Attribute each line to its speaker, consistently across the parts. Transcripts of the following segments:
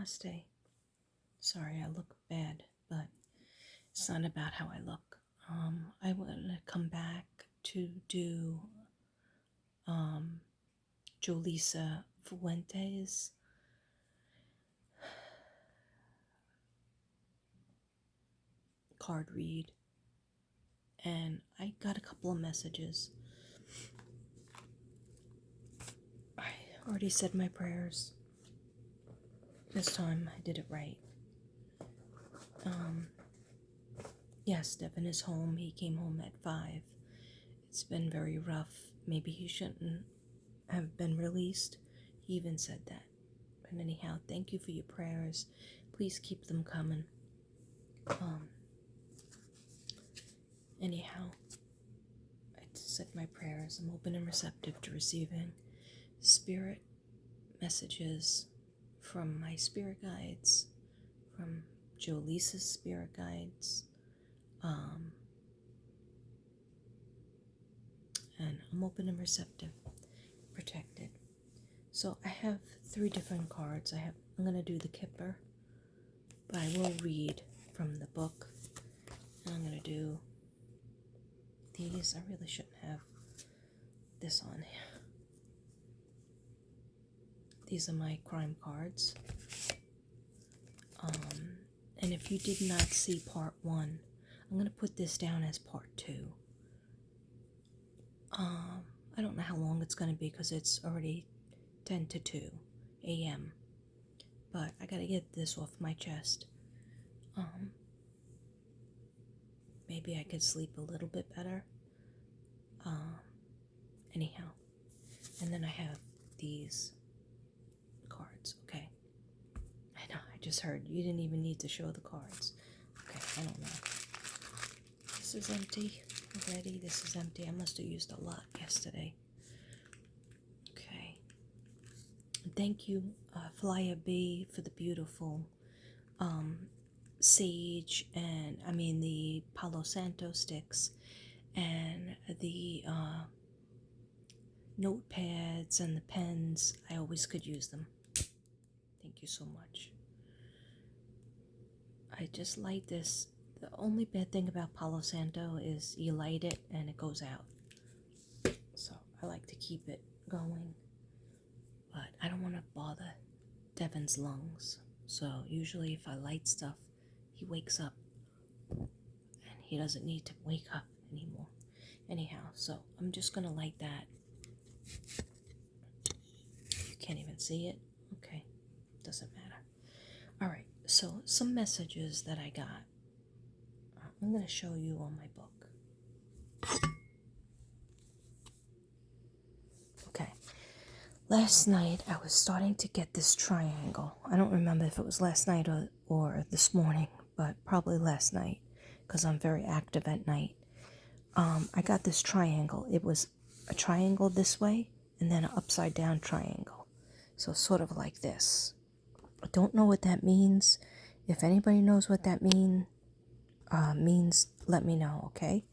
Speaker 1: Namaste. Sorry, I look bad, but it's not about how I look. I want to come back to do Jolisa Fuentes. Card read, and I got a couple of messages. I already said my prayers. This time I did it right. Yes, Devin is home. He came home at 5. It's been very rough. Maybe he shouldn't have been released. He even said that. But anyhow, thank you for your prayers. Please keep them coming. Anyhow, I said my prayers. I'm open and receptive to receiving spirit messages from my spirit guides, from Jolisa's spirit guides, and I'm open and receptive, protected. So I have 3 different cards. I'm going to do the Kipper, but I will read from the book, and I'm going to do these. I really shouldn't have this on here. These are my crime cards. And if you did not see part 1, I'm going to put this down as part 2. I don't know how long it's going to be because it's already 10 to 2 a.m. But I got to get this off my chest. Maybe I could sleep a little bit better. Anyhow. And then I have these cards, okay? I know, I just heard you didn't even need to show the cards. Okay, I don't know. This is empty already. This is empty. I must have used a lot yesterday. Okay. Thank you, Flyer B, for the beautiful sage and the Palo Santo sticks and the notepads and the pens. I always could use them. Thank you so much. I just light this. The only bad thing about Palo Santo is you light it and it goes out. So I like to keep it going. But I don't want to bother Devin's lungs. So usually if I light stuff, he wakes up. And he doesn't need to wake up anymore. Anyhow, so I'm just going to light that. You can't even see it? Okay, doesn't matter. Alright, so some messages that I got. I'm going to show you on my book. Okay, last night I was starting to get this triangle. I don't remember if it was last night or this morning, but probably last night because I'm very active at night. I got this triangle. It was a triangle this way and then an upside down triangle. So sort of like this. I don't know what that means. If anybody knows what that means, let me know, okay?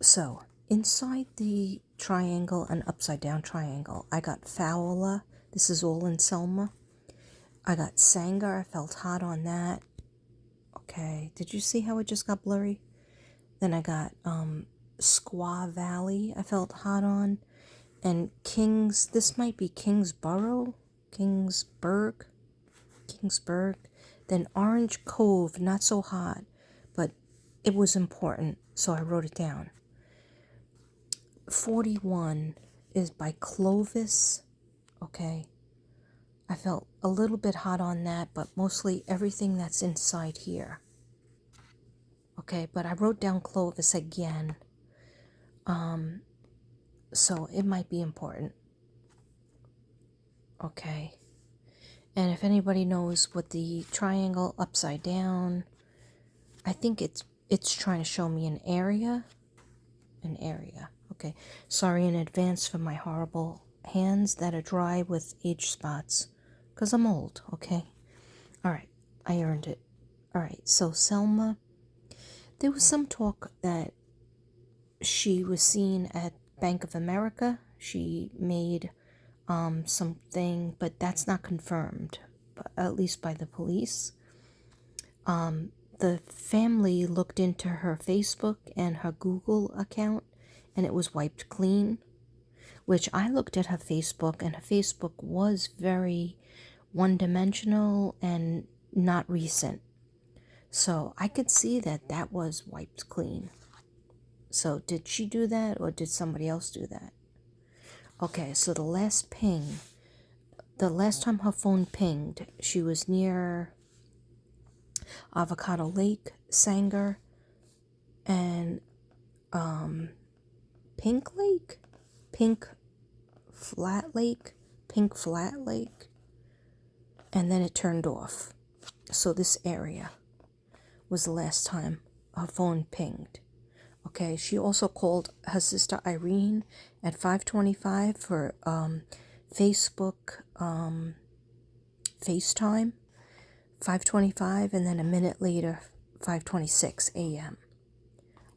Speaker 1: So inside the triangle and upside down triangle, I got Fowler. This is all in Selma. I got Sanger. I felt hot on that. Okay, did you see how it just got blurry? Then I got Squaw Valley. I felt hot on. And Kings, this might be Kingsborough, Kingsburg. Then Orange Cove, not so hot, but it was important, so I wrote it down. 41 is by Clovis, okay? I felt a little bit hot on that, but mostly everything that's inside here. Okay, but I wrote down Clovis again, so it might be important. Okay. And if anybody knows what the triangle upside down, I think it's trying to show me an area. Okay. Sorry in advance for my horrible hands that are dry with age spots, because I'm old, okay? All right. I earned it. All right. So Selma, there was some talk that she was seen at Bank of America. She made something, but that's not confirmed, but at least by the police. The family looked into her Facebook and her Google account, and it was wiped clean, which I looked at her Facebook, and her Facebook was very one-dimensional and not recent. So I could see that that was wiped clean. So did she do that, or did somebody else do that? Okay, so the last time her phone pinged, she was near Avocado Lake, Sanger, and Pink Lake? Pink Flat Lake? Pink Flat Lake? And then it turned off. So this area was the last time her phone pinged. Okay, she also called her sister Irene at 5:25 for Facebook FaceTime, 5:25, and then a minute later, 5:26 a.m.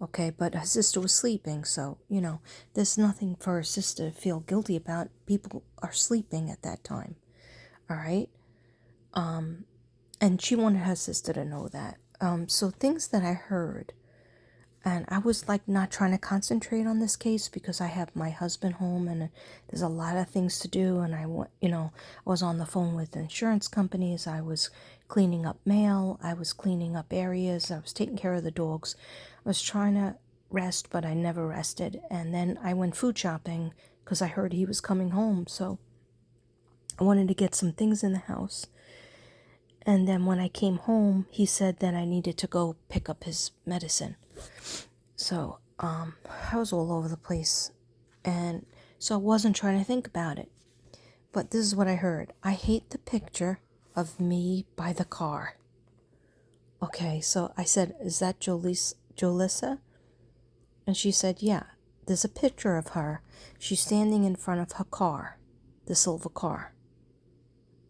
Speaker 1: Okay, but her sister was sleeping, so, there's nothing for her sister to feel guilty about. People are sleeping at that time, all right? And she wanted her sister to know that. So things that I heard, and I was like not trying to concentrate on this case because I have my husband home and there's a lot of things to do. And I was on the phone with insurance companies. I was cleaning up mail. I was cleaning up areas. I was taking care of the dogs. I was trying to rest, but I never rested. And then I went food shopping because I heard he was coming home. So I wanted to get some things in the house. And then when I came home, he said that I needed to go pick up his medicine. So, I was all over the place. And so I wasn't trying to think about it. But this is what I heard. I hate the picture of me by the car. Okay, so I said, is that Jolissa? And she said, yeah, there's a picture of her. She's standing in front of her car, the silver car.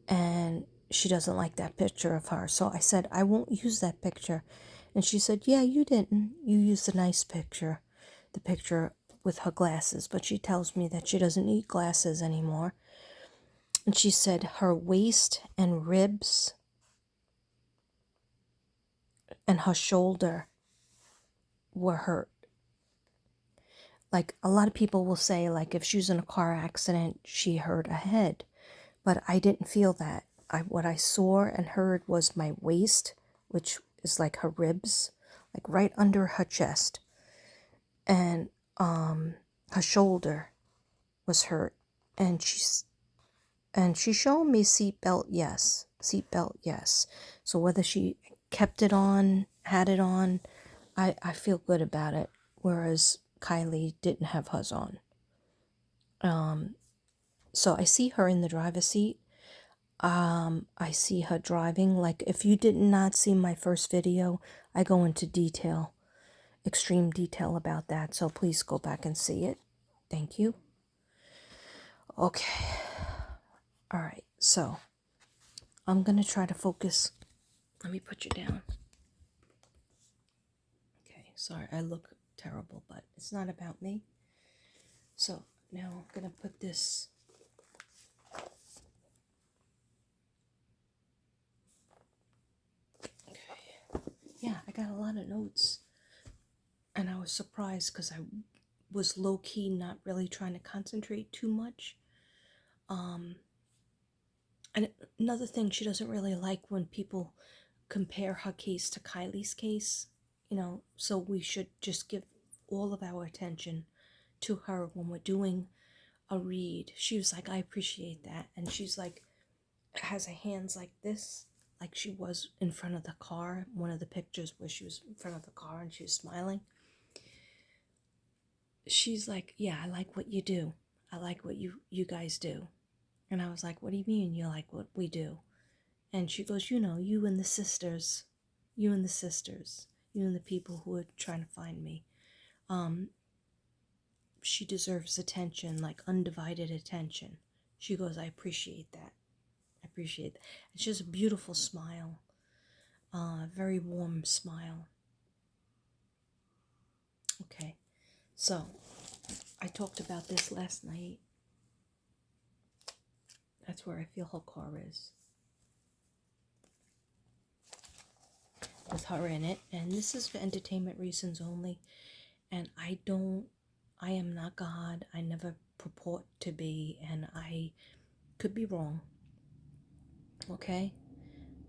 Speaker 1: And she doesn't like that picture of her. So I said, I won't use that picture. And she said, yeah, you didn't. You used a nice picture, the picture with her glasses. But she tells me that she doesn't need glasses anymore. And she said her waist and ribs and her shoulder were hurt. Like a lot of people will say, like if she was in a car accident, she hurt her head. But I didn't feel that. What I saw and heard was my waist, which is like her ribs, like right under her chest. And her shoulder was hurt. And she showed me seatbelt, yes. Seatbelt, yes. So whether she kept it on, had it on, I feel good about it. Whereas Kylie didn't have hers on. So I see her in the driver's seat. I see her driving. Like if you did not see my first video, I go into detail, extreme detail about that. So please go back and see it. Thank you. Okay. All right. So I'm going to try to focus. Let me put you down. Okay. Sorry, I look terrible, but it's not about me. So now I'm going to put this. Yeah, I got a lot of notes, and I was surprised because I was low-key not really trying to concentrate too much. And another thing, she doesn't really like when people compare her case to Kylie's case, so we should just give all of our attention to her when we're doing a read. She was like, I appreciate that. And she's like, has her hands like this, like she was in front of the car. One of the pictures where she was in front of the car and she was smiling. She's like, yeah, I like what you do. I like what you guys do. And I was like, what do you mean you like what we do? And she goes, you and the sisters, you and the people who are trying to find me. She deserves attention, like undivided attention. She goes, I appreciate that. And she has a beautiful smile, very warm smile. Okay, so I talked about this last night. That's where I feel her car is. With her in it. And this is for entertainment reasons only. And I am not God. I never purport to be. And I could be wrong. Okay?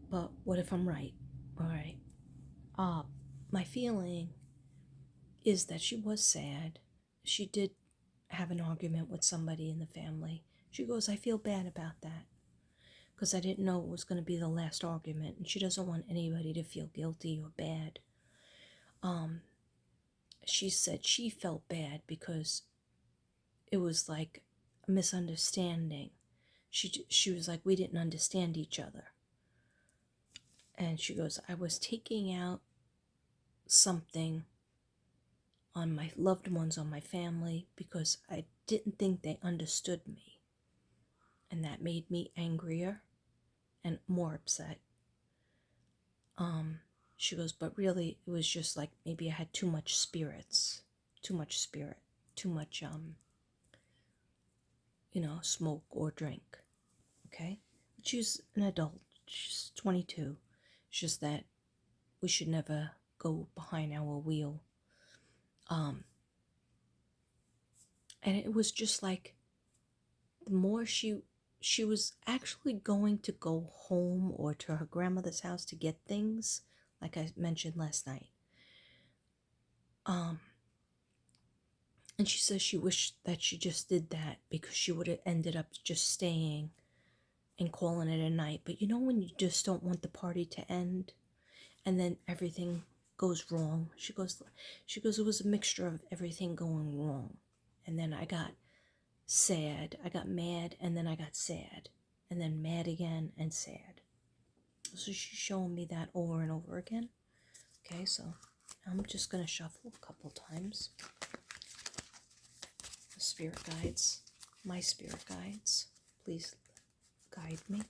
Speaker 1: But what if I'm right? Alright. My feeling is that she was sad. She did have an argument with somebody in the family. She goes, I feel bad about that because I didn't know it was going to be the last argument, and she doesn't want anybody to feel guilty or bad. She said she felt bad because it was like a misunderstanding. She was like, we didn't understand each other. And she goes, I was taking out something on my loved ones, on my family, because I didn't think they understood me. And that made me angrier and more upset. She goes, but really it was just like maybe I had too much spirit, too much, smoke or drink. Okay? She's an adult. She's 22. It's just that we should never go behind our wheel. And it was just like the more she was actually going to go home or to her grandmother's house to get things, like I mentioned last night. And she says she wished that she just did that because she would have ended up just staying and calling it a night. But you know when you just don't want the party to end and then everything goes wrong? She goes, it was a mixture of everything going wrong. And then I got sad. I got mad, and then I got sad. And then mad again and sad. So she's showing me that over and over again. Okay, so I'm just going to shuffle a couple times. The spirit guides, my spirit guides, please guide me.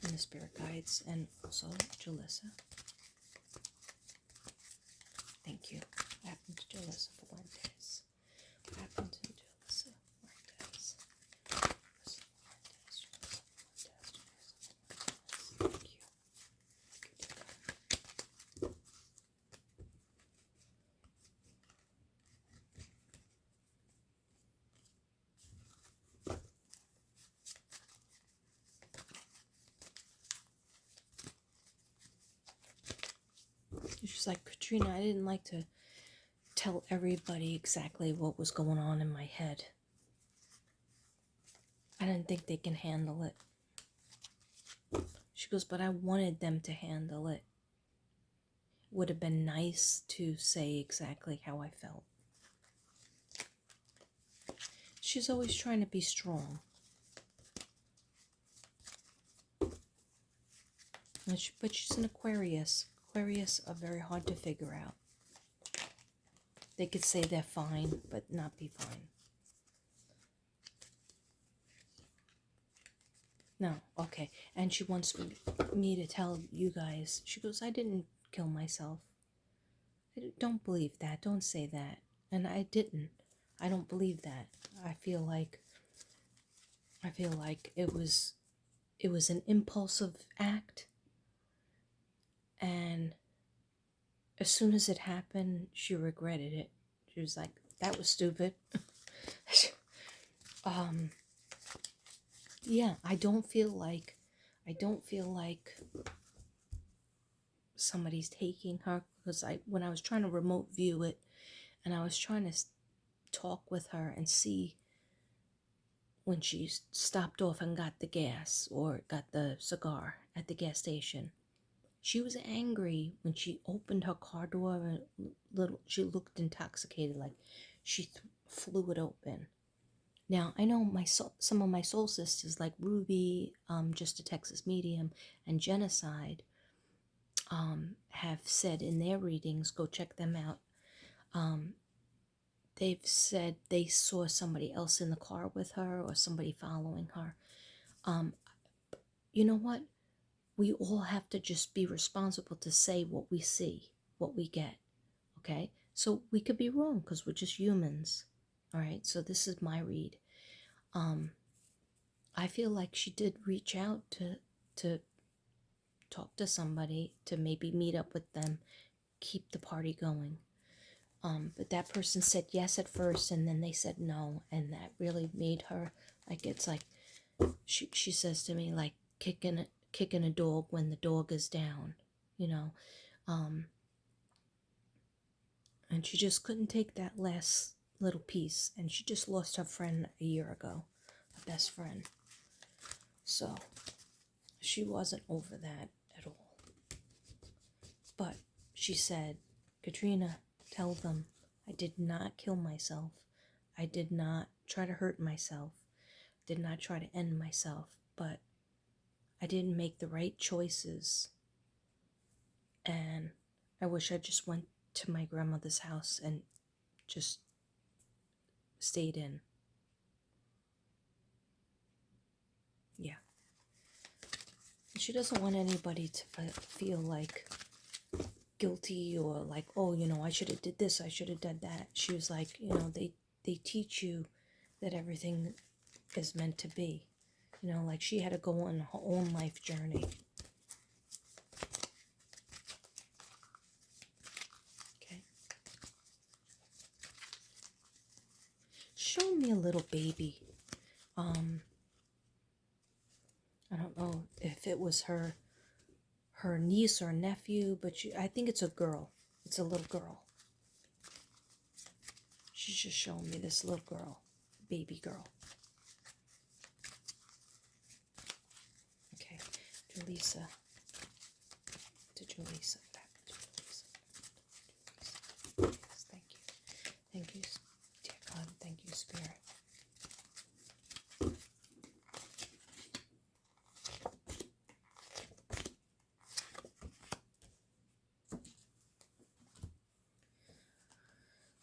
Speaker 1: And the spirit guides, and also Jalissa. Thank you. What happened to Jalissa Fuentes? What happened to Jalissa Fuentes? Thank you. She's like, Katrina, I didn't like to tell everybody exactly what was going on in my head. I didn't think they can handle it. She goes, but I wanted them to handle it. Would have been nice to say exactly how I felt. She's always trying to be strong. But she's an Aquarius. Aquarius are very hard to figure out. They could say they're fine, but not be fine. No, okay. And she wants me to tell you guys. She goes, I didn't kill myself. I don't believe that. Don't say that. And I didn't. I don't believe that. I feel like it was an impulsive act. And as soon as it happened, she regretted it. She was like, that was stupid. Yeah, I don't feel like somebody's taking her, because when I was trying to remote view it and I was trying to talk with her and see when she stopped off and got the gas or got the cigar at the gas station, she was angry when she opened her car door and she looked intoxicated, like she flew it open. Now, I know some of my soul sisters, like Ruby, Just a Texas Medium, and Genocide, have said in their readings, go check them out, they've said they saw somebody else in the car with her or somebody following her. You know what? We all have to just be responsible to say what we see, what we get, okay? So we could be wrong because we're just humans, all right? So this is my read. I feel like she did reach out to talk to somebody to maybe meet up with them, keep the party going. But that person said yes at first, and then they said no, and that really made her like, it's like she says to me, like kicking a dog when the dog is down, you know. Um, and she just couldn't take that last little piece, and she just lost her friend a year ago, her best friend. So she wasn't over that at all. But she said, Katrina, tell them I did not kill myself. I did not try to hurt myself. Did not try to end myself. But I didn't make the right choices. And I wish I just went to my grandmother's house and just stayed in. Yeah. She doesn't want anybody to feel like guilty or like, oh, you know, I should have did this, I should have done that. She was like, you know, they teach you that everything is meant to be. You know, like she had to go on her own life journey. Okay. Show me a little baby. I don't know if it was her niece or nephew, but I think it's a girl. It's a little girl. She's just showing me this little girl, baby girl. Okay, Julissa. To Julissa. Back to Julissa. Yes, thank you. Thank you, dear God. Thank you, Spirit.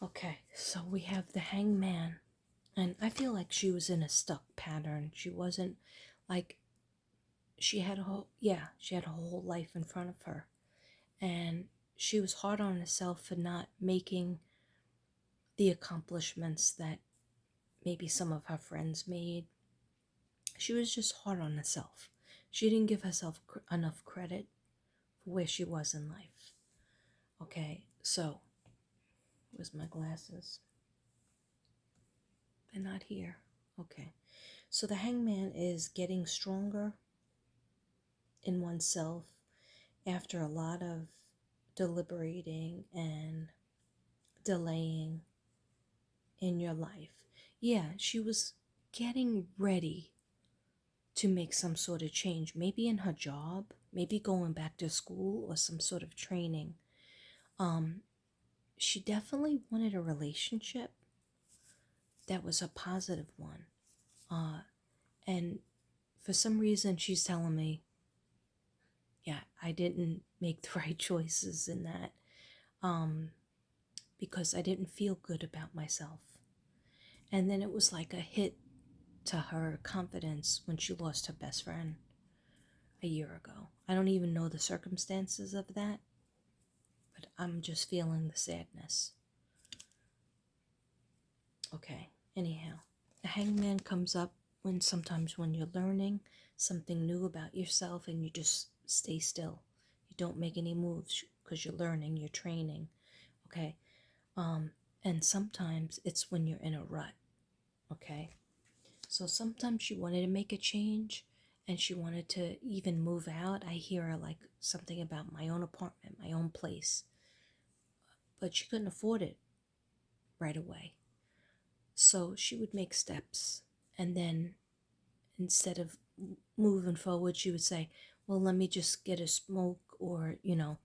Speaker 1: Okay, so we have the hangman, and I feel like she was in a stuck pattern. She wasn't like, she had she had a whole life in front of her, and she was hard on herself for not making the accomplishments that maybe some of her friends made. She was just hard on herself. She didn't give herself enough credit for where she was in life. Okay, so where's my glasses? They're not here. Okay. So the hangman is getting stronger in oneself after a lot of deliberating and delaying in your life. Yeah, she was getting ready to make some sort of change, maybe in her job, maybe going back to school or some sort of training. She definitely wanted a relationship that was a positive one. And for some reason, she's telling me, yeah, I didn't make the right choices in that, because I didn't feel good about myself. And then it was like a hit to her confidence when she lost her best friend a year ago. I don't even know the circumstances of that, but I'm just feeling the sadness. Okay, anyhow, the hangman comes up sometimes when you're learning something new about yourself and you just stay still. You don't make any moves because you're learning, you're training. Okay. And sometimes it's when you're in a rut. Okay. So sometimes she wanted to make a change and she wanted to even move out. I hear her like something about my own apartment, my own place, but she couldn't afford it right away. So she would make steps, and then instead of moving forward, she would say, well, let me just get a smoke, or, you know,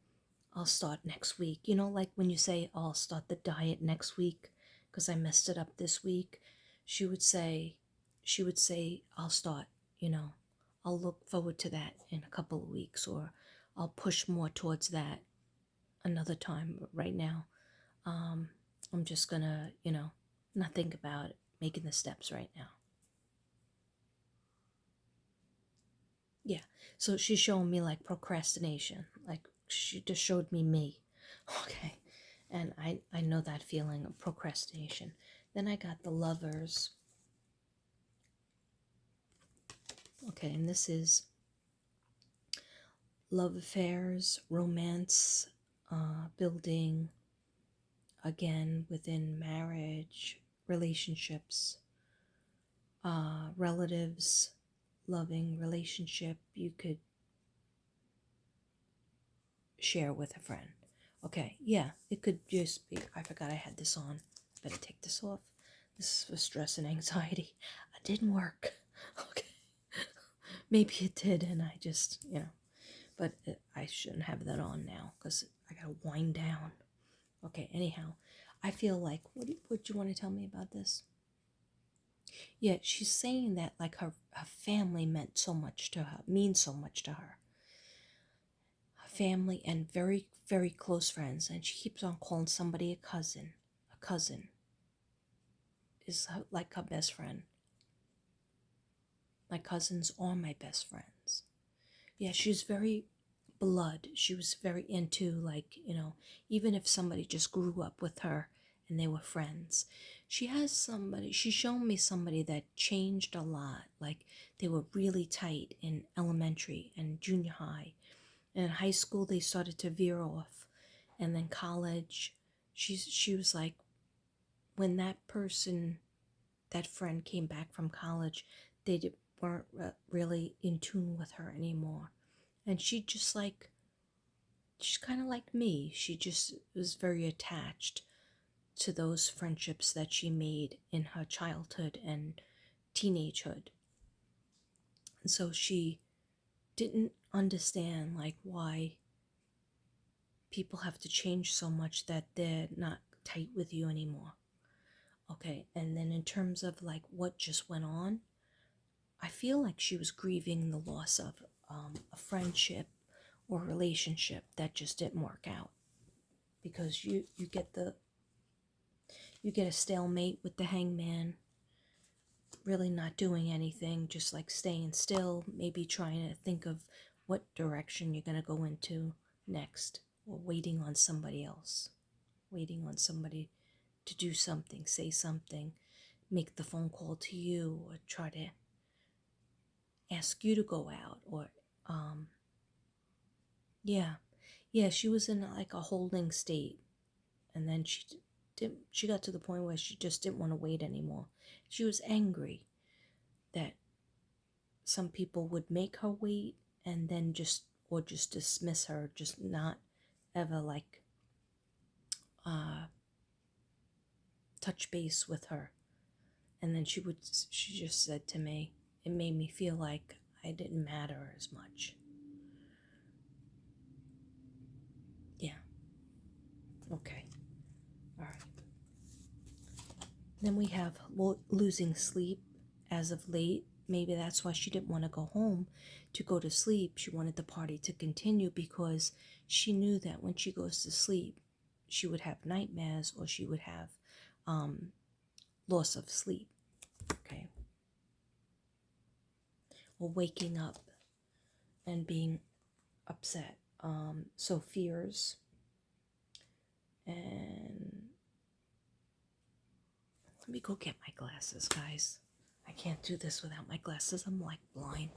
Speaker 1: I'll start next week. You know, like when you say, oh, I'll start the diet next week because I messed it up this week. She would say, I'll start, you know, I'll look forward to that in a couple of weeks, or I'll push more towards that another time. But right now, I'm just gonna, you know, not think about it, making the steps right now. Yeah. So she's showing me like procrastination. Like she just showed me. Okay. And I know that feeling of procrastination. Then I got the lovers. Okay, and this is love affairs, romance, building, again, within marriage, relationships, relatives, loving relationship you could share with a friend. Okay, yeah, it could just be, I forgot I had this on. Better take this off. This is for stress and anxiety. It didn't work. Okay. Maybe it did, and I just, but I shouldn't have that on now because I gotta wind down. Okay, anyhow, I feel like, what do you want to tell me about this? Yeah, she's saying that like her family meant so much to her, means so much to her. Her family and very, very close friends, and she keeps on calling somebody a cousin. A cousin is like her best friend. My cousins are my best friends. Yeah, she's very blood. She was very into, like, even if somebody just grew up with her and they were friends. She's shown me somebody that changed a lot. Like, they were really tight in elementary and junior high. And in high school, they started to veer off. And then college, she was like, when that friend came back from college, weren't really in tune with her anymore. And she's kind of like me. She just was very attached to those friendships that she made in her childhood and teenagehood. And so she didn't understand like why people have to change so much that they're not tight with you anymore. Okay, and then in terms of like what just went on, I feel like she was grieving the loss of a friendship or relationship that just didn't work out, because you get a stalemate with the hangman, really not doing anything, just like staying still, maybe trying to think of what direction you're going to go into next, or waiting on somebody else, waiting on somebody to do something, say something, make the phone call to you, or try to ask you to go out, or yeah, yeah, she was in like a holding state, and then she got to the point where she just didn't want to wait anymore. She was angry that some people would make her wait, and then just dismiss her, just not ever like touch base with her. And then she just said to me, it made me feel like I didn't matter as much. Yeah. Okay. All right. Then we have losing sleep as of late. Maybe that's why she didn't want to go home to go to sleep. She wanted the party to continue because she knew that when she goes to sleep, she would have nightmares, or she would have loss of sleep. Okay. Or waking up and being upset. So fears. And let me go get my glasses, guys. I can't do this without my glasses. I'm like blind.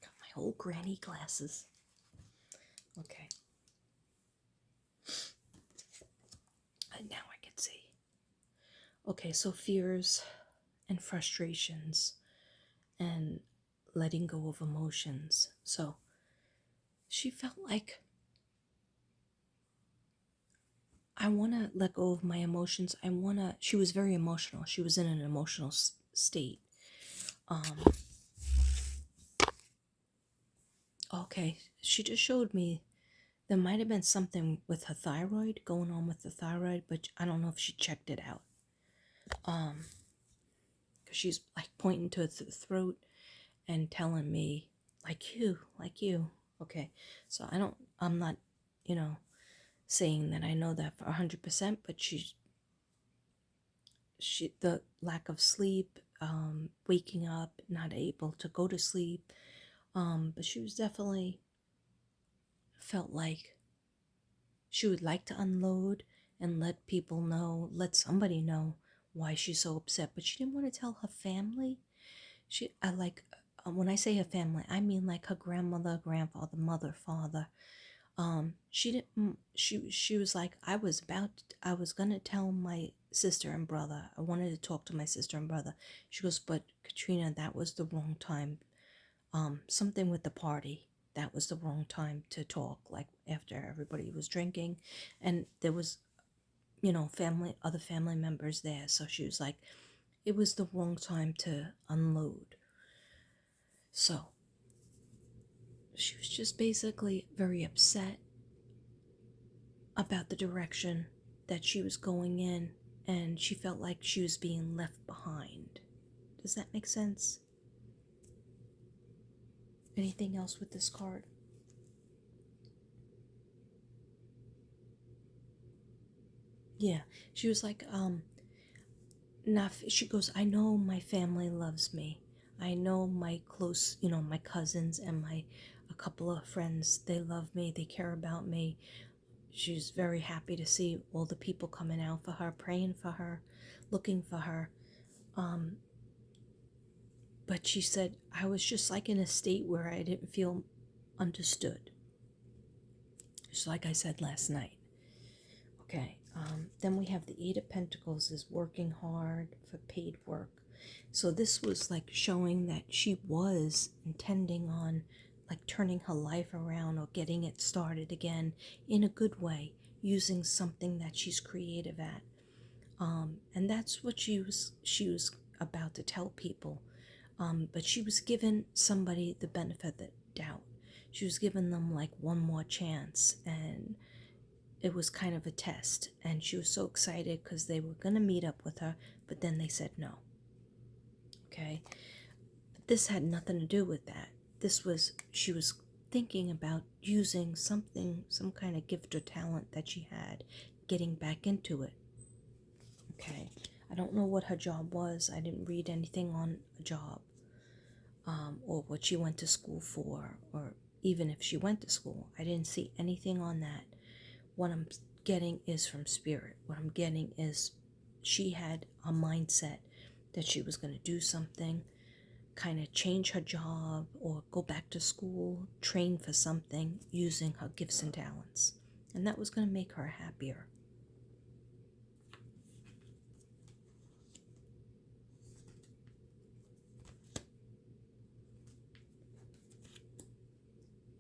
Speaker 1: Got my old granny glasses. Okay. And now I can see. Okay, so fears and frustrations and letting go of emotions. So she felt like, I want to let go of my emotions. She was very emotional. She was in an emotional state. Okay, she just showed me there might have been something with her thyroid, going on with the thyroid, but I don't know if she checked it out. Because she's like pointing to the throat and telling me, like you. Okay, so I'm not, saying that I know that for 100%, but the lack of sleep, waking up, not able to go to sleep. But she was definitely felt like she would like to unload and let people know, let somebody know why she's so upset. But she didn't want to tell her family. I like, when I say her family, I mean like her grandmother, grandfather, mother, father. She didn't. She was like, I was gonna tell my sister and brother. I wanted to talk to my sister and brother. She goes, but Katrina, that was the wrong time. Something with the party. That was the wrong time to talk. Like after everybody was drinking, and there was, other family members there. So she was like, it was the wrong time to unload. So she was just basically very upset about the direction that she was going in, and she felt like she was being left behind. Does that make sense? Anything else with this card? Yeah, she was like, she goes, I know my family loves me. I know my close, my cousins and a couple of friends, they love me, they care about me. She's very happy to see all the people coming out for her, praying for her, looking for her. But she said, I was just like in a state where I didn't feel understood. Just like I said last night. Okay, then we have the Eight of Pentacles is working hard for paid work. So this was like showing that she was intending on like turning her life around or getting it started again in a good way, using something that she's creative at. And that's what she was about to tell people. But she was giving somebody the benefit of the doubt. She was giving them like one more chance, and it was kind of a test. And she was so excited because they were going to meet up with her, but then they said no. Okay, but this had nothing to do with that. She was thinking about using something, some kind of gift or talent that she had, getting back into it. Okay, I don't know what her job was. I didn't read anything on a job, or what she went to school for, or even if she went to school. I didn't see anything on that. What I'm getting is from spirit. What I'm getting is she had a mindset that she was going to do something, kind of change her job or go back to school, train for something using her gifts and talents. And that was going to make her happier.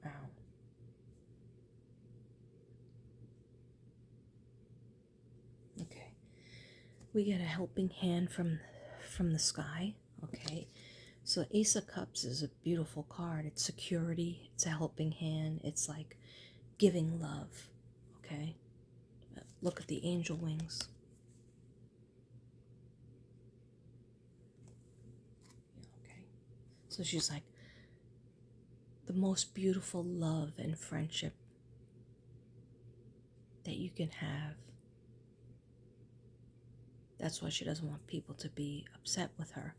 Speaker 1: Wow. Okay. We get a helping hand from the sky. Okay. So Ace of Cups is a beautiful card. It's security. It's a helping hand. It's like giving love. Okay. Look at the angel wings. Okay. So she's like the most beautiful love and friendship that you can have. That's why she doesn't want people to be upset with her,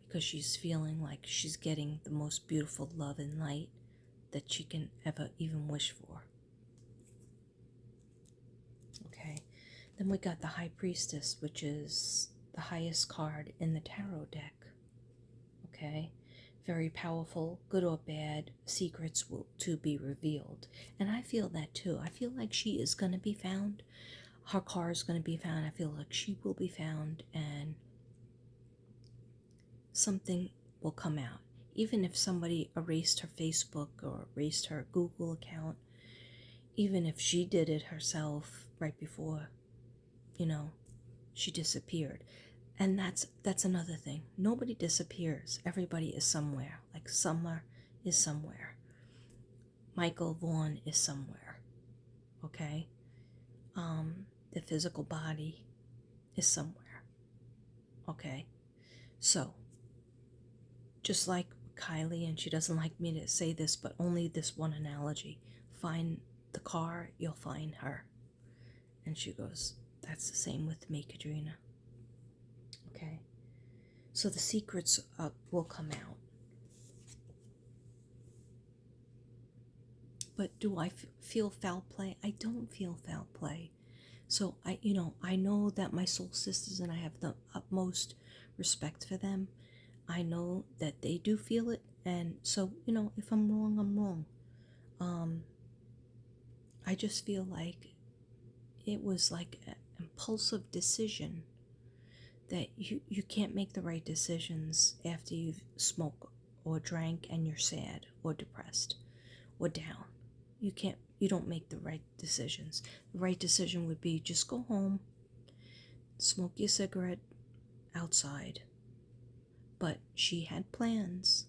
Speaker 1: because she's feeling like she's getting the most beautiful love and light that she can ever even wish for. Okay. Then we got the High Priestess, which is the highest card in the tarot deck. Okay. Very powerful, good or bad, secrets will to be revealed. And I feel that too. I feel like she is going to be found. Her car is going to be found. I feel like she will be found, and something will come out. Even if somebody erased her Facebook or erased her Google account, even if she did it herself right before, she disappeared. And that's another thing. Nobody disappears. Everybody is somewhere. Like Summer is somewhere. Michael Vaughn is somewhere. Okay? The physical body is somewhere. Okay? So, just like Kylie, and she doesn't like me to say this, but only this one analogy. Find the car, you'll find her. And she goes, that's the same with me, Katrina. So the secrets will come out. But do I feel foul play? I don't feel foul play. So I know that my soul sisters, and I have the utmost respect for them. I know that they do feel it, and so if I'm wrong, I'm wrong. I just feel like it was like an impulsive decision that you can't make the right decisions after you've smoked or drank and you're sad or depressed or down. You don't make the right decisions. The right decision would be just go home, smoke your cigarette outside. But she had plans,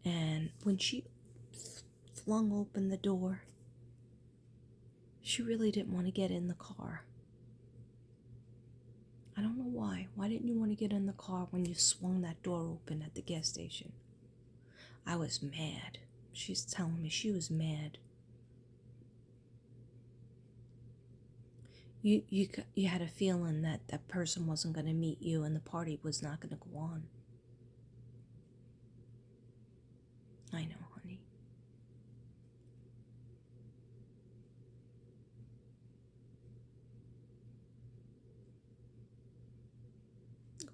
Speaker 1: and when she flung open the door, she really didn't want to get in the car. I don't know why. Why didn't you want to get in the car when you swung that door open at the gas station? I was mad. She's telling me she was mad. You had a feeling that that person wasn't going to meet you and the party was not going to go on. I know, honey.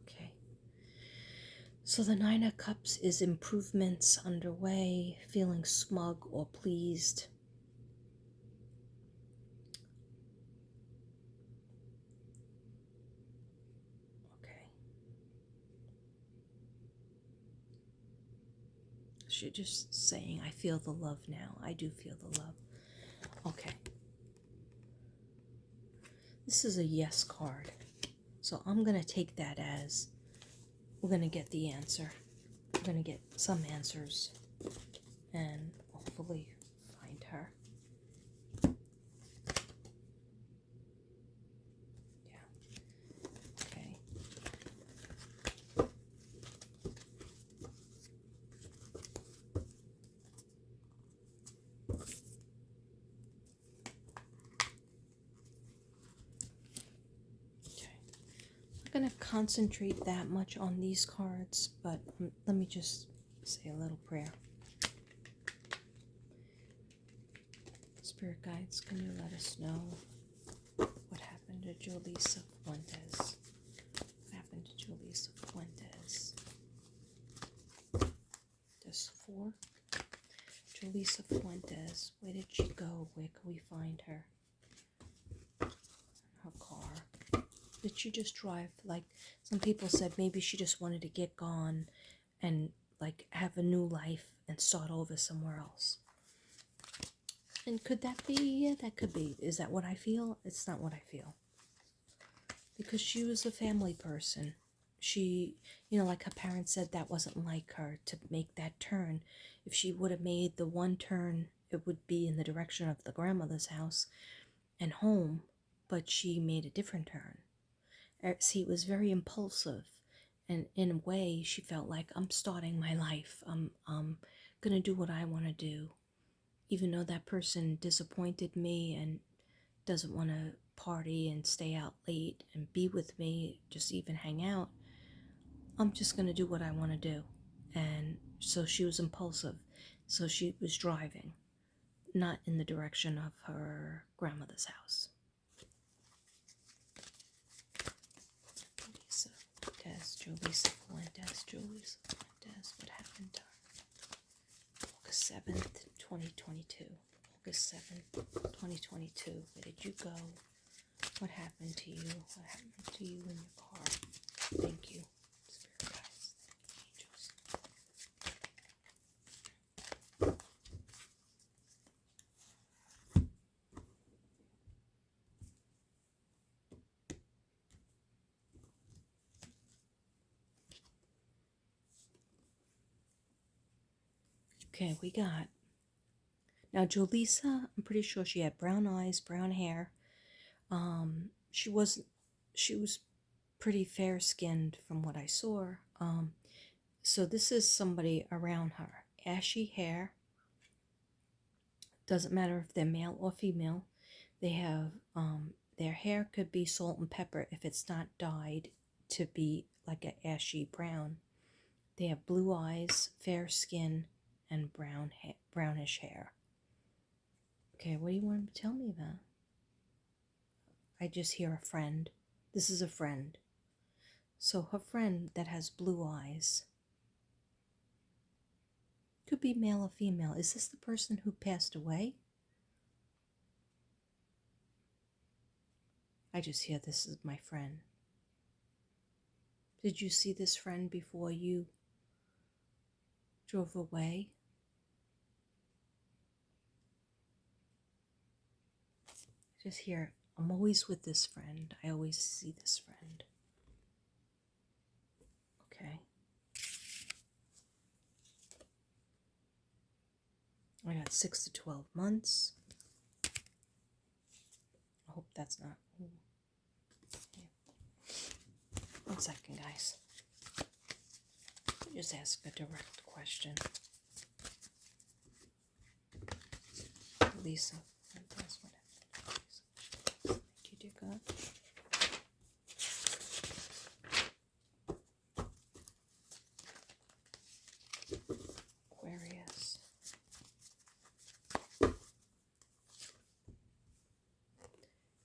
Speaker 1: Okay. So the Nine of Cups is improvements underway, feeling smug or pleased. Okay. She's just saying, I feel the love now. I do feel the love. Okay. This is a yes card. So I'm going to take that as we're going to get the answer. We're going to get some answers and hopefully find her. Yeah. Okay. I'm not going to concentrate that much on these cards, but let me just say a little prayer. Spirit guides, can you let us know what happened to Julissa Fuentes? What happened to Julissa Fuentes? There's 4. Julissa Fuentes, where did she go? Where can we find her? Her car. Did she just drive? Like some people said, maybe she just wanted to get gone and like have a new life and start over somewhere else. And could that be? Yeah, that could be. Is that what I feel? It's not what I feel. Because she was a family person. She, like her parents said, that wasn't like her to make that turn. If she would have made the one turn, it would be in the direction of the grandmother's house and home, but she made a different turn. See, it was very impulsive, and in a way, she felt like, I'm starting my life. I'm gonna do what I want to do. Even though that person disappointed me and doesn't want to party and stay out late and be with me, just even hang out, I'm just going to do what I want to do. And so she was impulsive. So she was driving, not in the direction of her grandmother's house. Julissa Fuentes, what happened to her? August 7th, 2022. August 7th, 2022. Where did you go? What happened to you? What happened to you in your car? Thank you, Spirit guides. Thank you, angels. Okay, we got. Now, Julissa, I'm pretty sure she had brown eyes, brown hair. She was pretty fair skinned from what I saw. So this is somebody around her. Ashy hair. Doesn't matter if they're male or female. They have their hair could be salt and pepper if it's not dyed to be like an ashy brown. They have blue eyes, fair skin, and brownish hair. Okay, what do you want to tell me about? I just hear a friend. This is a friend. So her friend that has blue eyes could be male or female. Is this the person who passed away? I just hear this is my friend. Did you see this friend before you drove away? Just hear, I'm always with this friend. I always see this friend. Okay. I got 6 to 12 months. I hope that's not. Ooh. Yeah. 1 second, guys. Just ask a direct question. Lisa. That's what happened. Thank you, dear God. Aquarius.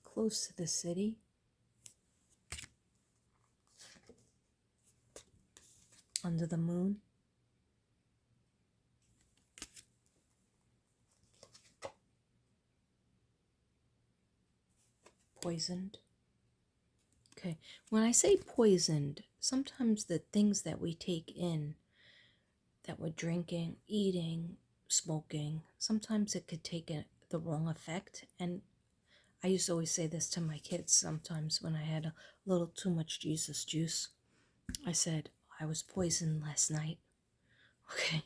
Speaker 1: Close to the city. Under the moon. Poisoned. Okay, when I say poisoned, sometimes the things that we take in, that we're drinking, eating, smoking, sometimes it could take the wrong effect. And I used to always say this to my kids sometimes when I had a little too much Jesus juice. I said, I was poisoned last night. Okay.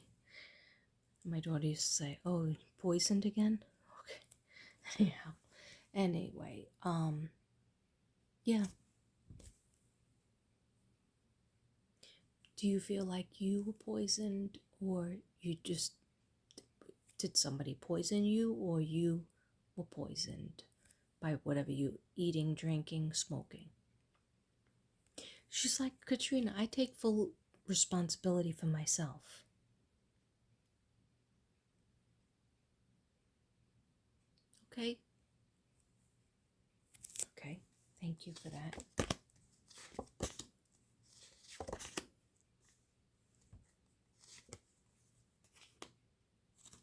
Speaker 1: My daughter used to say, oh, poisoned again? Okay. Yeah. Anyway, yeah. Do you feel like you were poisoned, or you just, did somebody poison you, or you were poisoned by whatever you eating, drinking, smoking? She's like, Katrina, I take full responsibility for myself. Okay? Okay, thank you for that.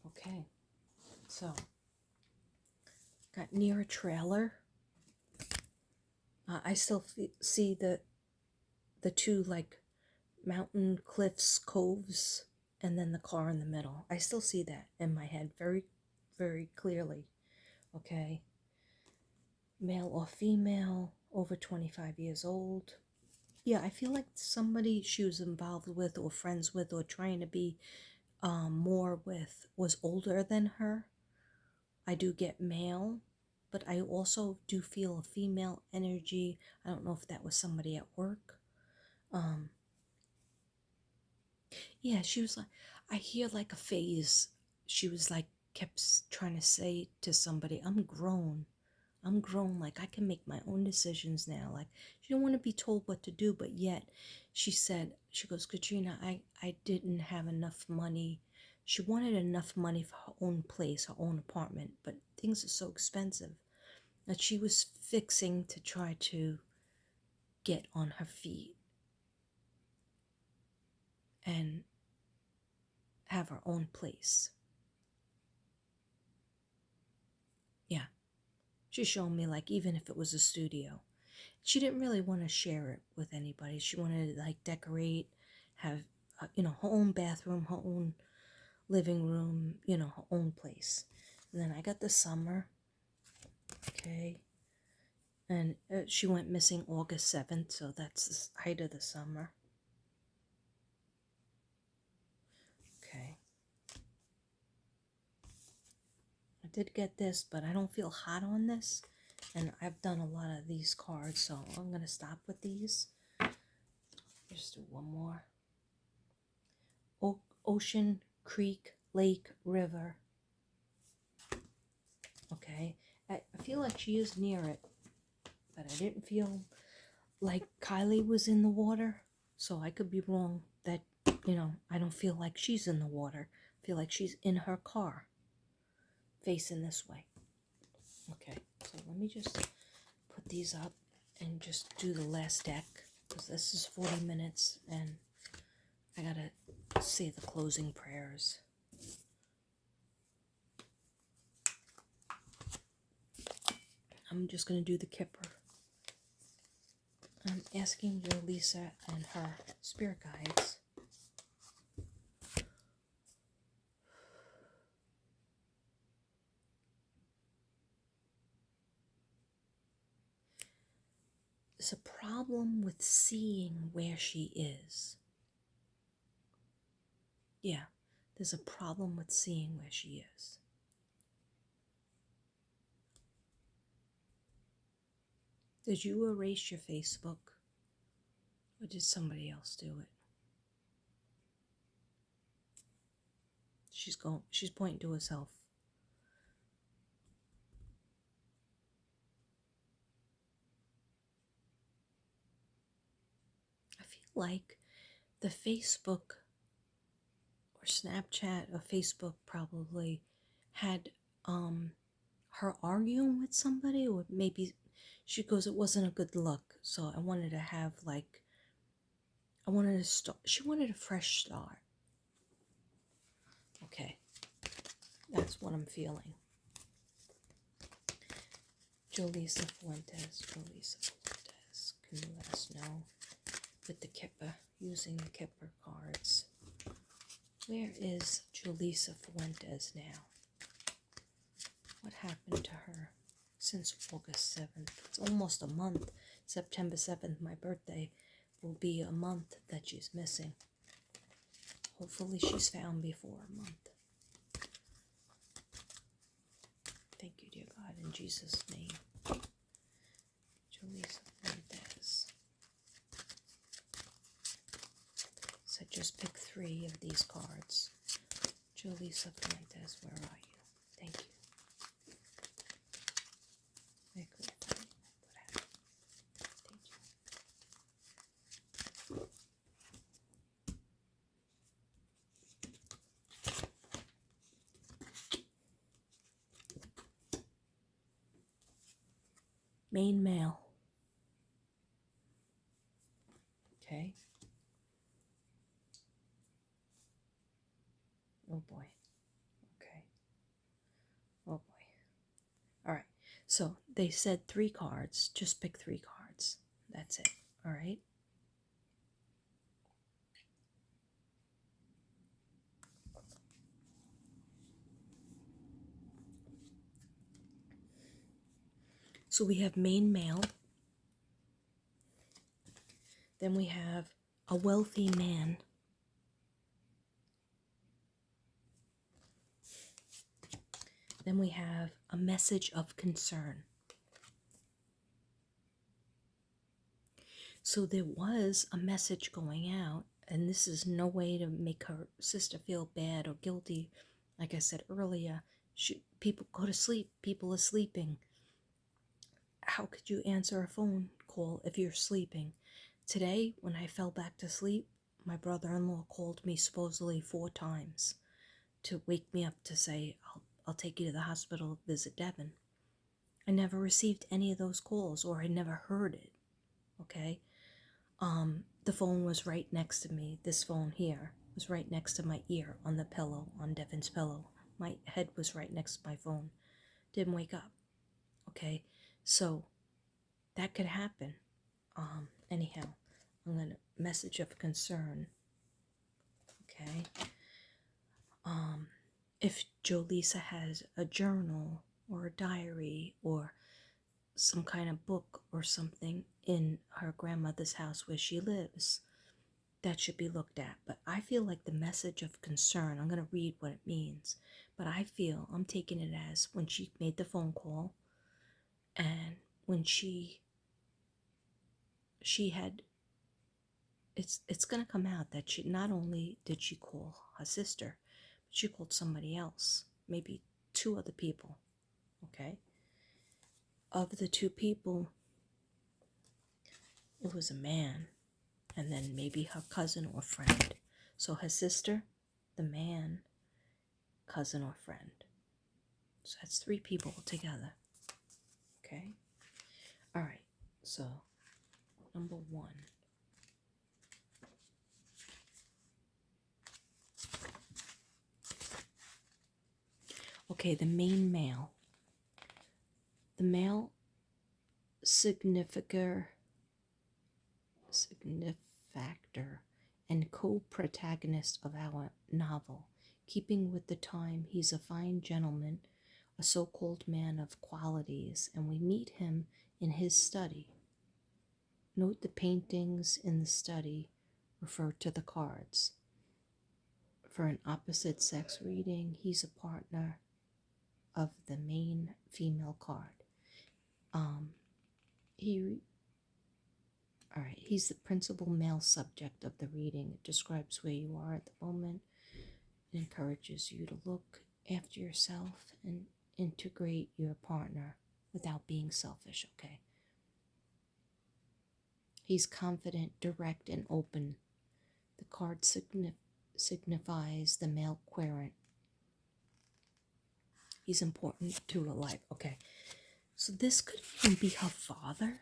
Speaker 1: Okay, so got near a trailer. I still see the two like mountain cliffs, coves, and then the car in the middle. I still see that in my head very, very clearly. Okay, male or female, over 25 years old. Yeah, I feel like somebody she was involved with or friends with or trying to be more with was older than her. I do get male, but I also do feel a female energy. I don't know if that was somebody at work. Yeah, she was like, I hear like a phase. She was like, kept trying to say to somebody, I'm grown. I'm grown. Like, I can make my own decisions now. Like, she didn't want to be told what to do, but yet she said, she goes, Katrina, I didn't have enough money. She wanted enough money for her own place, her own apartment, but things are so expensive that she was fixing to try to get on her feet and have her own place. Yeah. She showed me, like, even if it was a studio. She didn't really want to share it with anybody. She wanted to, like, decorate, have, her own bathroom, her own living room, her own place. And then I got the summer, okay? And she went missing August 7th, so that's the height of the summer. Okay. I did get this, but I don't feel hot on this. And I've done a lot of these cards, so I'm going to stop with these. Just do one more. Ocean, creek, lake, river. Okay. I feel like she is near it, but I didn't feel like Kylie was in the water. So I could be wrong that, I don't feel like she's in the water. I feel like she's in her car, facing this way. Okay, so let me just put these up and just do the last deck, because this is 40 minutes and I gotta say the closing prayers. I'm just gonna do the kipper. I'm asking Lisa and her spirit guides there's a problem with seeing where she is. Yeah, there's a problem with seeing where she is. Did you erase your Facebook? Or did somebody else do it? She's pointing to herself. I feel like the Facebook or Snapchat or Facebook probably had her arguing with somebody, or maybe she goes, it wasn't a good look, so I wanted to have she wanted a fresh start. Okay, that's what I'm feeling. Jolisa Fuentes, can you let us know with the Kipper, using the Kipper cards? Where is Jolisa Fuentes now? What happened to her since August 7th? It's almost a month. September 7th, my birthday, will be a month that she's missing. Hopefully she's found before a month. Thank you, dear God, in Jesus' name. Jolisa Fuentes. So just pick 3 of these cards. Jolisa Fuentes, where are you? Thank you. I couldn't find what happened. Thank you. Main mail. Okay. Oh boy. Okay. Oh boy. All right. So they said 3 cards. Just pick 3 cards. That's it. All right. So we have main mail. Then we have a wealthy man. Then we have a message of concern. So there was a message going out, and this is no way to make her sister feel bad or guilty. Like I said earlier, people go to sleep. People are sleeping. How could you answer a phone call if you're sleeping? Today, when I fell back to sleep, my brother-in-law called me supposedly 4 times to wake me up to say, I'll take you to the hospital, visit Devin. I never received any of those calls, or I never heard it. Okay? The phone was right next to me. This phone here was right next to my ear on the pillow, on Devin's pillow. My head was right next to my phone. Didn't wake up. Okay? So that could happen. Anyhow, I'm gonna message of concern. Okay. If Jolisa has a journal or a diary or some kind of book or something in her grandmother's house where she lives, that should be looked at. But I feel like the message of concern, I'm going to read what it means, but I'm taking it as when she made the phone call, and when she had, it's going to come out that she not only did she call her sister, but she called somebody else, maybe 2 other people. Okay. Of the 2 people, it was a man, and then maybe her cousin or friend. So her sister, the man, cousin or friend. So that's 3 people together. Okay? All right. So, number 1. Okay, the main male. The male significator and co-protagonist of our novel. Keeping with the time, he's a fine gentleman, a so-called man of qualities, and we meet him in his study. Note the paintings in the study refer to the cards. For an opposite sex reading, he's a partner of the main female card. He's the principal male subject of the reading. It describes where you are at the moment. It encourages you to look after yourself and integrate your partner without being selfish, okay? He's confident, direct, and open. The card signifies the male querent. He's important to her life, okay? So this could even be her father.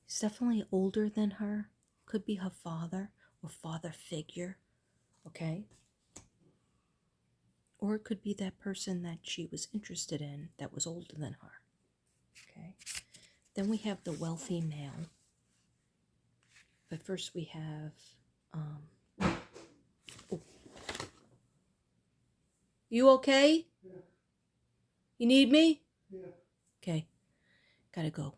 Speaker 1: He's definitely older than her. Could be her father or father figure, okay? Or it could be that person that she was interested in that was older than her, okay? Then we have the wealthy male. But first we have, You okay? Yeah. You need me? Yeah. Okay, gotta go.